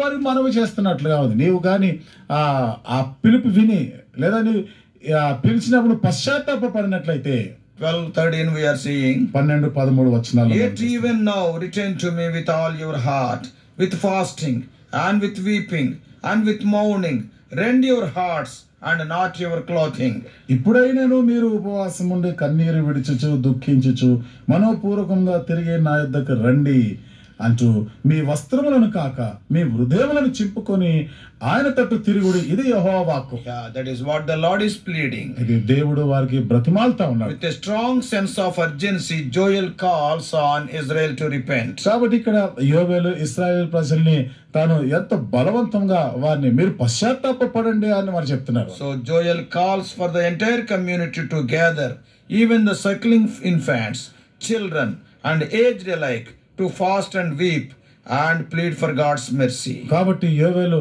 వారికి మనవి చేస్తున్నట్లుగా ఉంది. నీవు కానీ ఆ పిలుపు విని లేదా నీవు పిలిచినప్పుడు పశ్చాత్తాపడినట్లయితే 12:13 we are seeing, 12-13 వచనాలు. Yet even now return to me with all your heart, with fasting and with weeping and with mourning, rend your hearts and not your clothing. ఇప్పుడైనను మీరు ఉపవాసం ఉండి కన్నీరు విడిచుచు దుఃఖించుచు మనోపూర్వకంగా తిరిగి నా యొద్దకు రండి అంటూ మీ వస్త్రములను కాక మీ హృదయములను చింపుకొని ఆయన తట్టు తిరుగుడి. ఇది యెహోవా వాక్కు. Yeah, that is what the Lord is pleading. ఇది దేవుడు వారికి బ్రతిమాలుతా ఉన్నాడు. With a strong sense of urgency, Joel calls on Israel to repent. కాబట్టి ఇక్కడ యోవేలు ఇశ్రాయేల్ ప్రజల్ని తాను ఎంత బలవంతంగా వారిని మీరు పశ్చాత్తాపపడండి అని వారు చెప్తున్నారు. So Joel calls for the entire community to gather, even the suckling infants, children and aged alike, to fast and weep and plead for God's mercy. కాబట్టి యోవేలు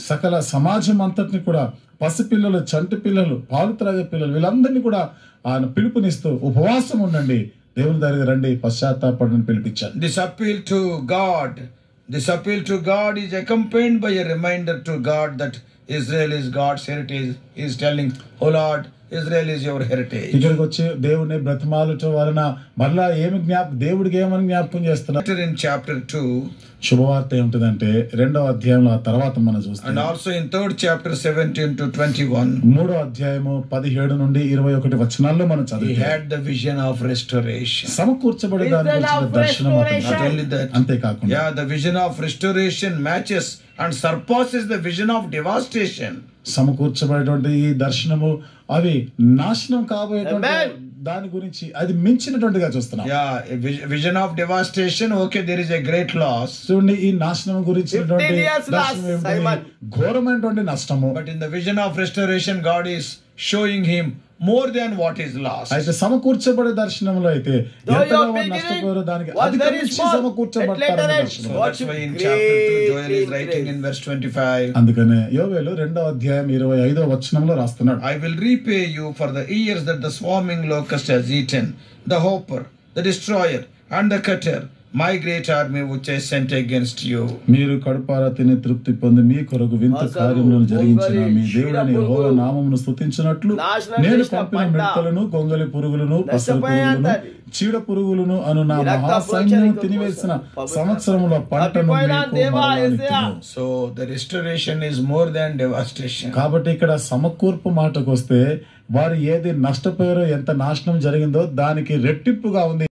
సకల సమాజం అంతటిని కూడా పసిపిల్లలు, చంటి పిల్లలు, పాలు త్రాగే పిల్లలు వీళ్ళందరినీ కూడా ఆయన పిలుపునిస్తూ ఉపవాసం ఉండండి, దేవుని దగ్గర రండి, పశ్చాత్తాపడని పిలిపించారు. This appeal to God is accompanied by a reminder to God that Israel is God's heritage. He is telling, "Oh Lord, Israel is your heritage." ఇక్కడికి వచ్చి దేవుని బ్రతిమాలుట వలన మళ్ళా దేవుడికి ఏమని జ్ఞాపకం చేస్తున్నారు. In chapter 2, శుభవార్త ఏమిటంటే 2వ అధ్యాయంలో ఆ తర్వాత మనం చూస్తాం. and also in 3rd chapter 17-21, 3వ అధ్యాయము 17 నుండి 21 వచనాల్లో మనం he చదివితే had the vision of restoration. సమకూర్చబడే దాని గురించిన దర్శనం అతనికి. Not only that, అంతేకాకుండా yeah, the vision of restoration matches and surpasses the vision of devastation. సమకూర్చబడేటువంటి ఈ దర్శనము అవి నాశనం కాబోయేటువంటి దాని గురించి అది మించినటువంటిగా చూస్తున్నాం. Yeah, vision of devastation, okay, there is a great loss. చూడండి, ఈ నాశనం గురించినటువంటి ఘోరమైనటువంటి నష్టము. But in the vision of restoration, God is showing him more than what is lost. అయితే సమకూర్చబడే దర్శనంలో అయితే ఎంతగా వారు నష్టపోయారో దానికి అధికమించి సమకూర్చబడతారనే దర్శనం. So that's why in chapter 2 Joel is writing in verse 25. అందుకనే యోవేలు 2వ అధ్యాయం 25వ వచనంలో రాస్తున్నాడు, I will repay you for the years that the swarming locust has eaten, the hopper, the destroyer and the cutter, my great army which I sent against you. మీరు కడుపారా తిని తృప్తి పొంది మీ కొరకు వింత కార్యములను జరిగించిన మీ దేవుడైన యెహోవా నామమును స్తుతించినట్లు నేను పంపిన మిడతలను, గొంగలి పురుగులను, పసరు పురుగులను, చీడ పురుగులను అను నా మహాసైన్యం తినివేసిన సంవత్సరముల పంటను మీకు మరలా. So the restoration is more than devastation. కాబట్టి ఇక్కడ సమకూర్పు మాటకు వస్తే వారు ఏది నష్టపోయారో, ఎంత నాశనం జరిగిందో దానికి రెట్టింపుగా ఉంది.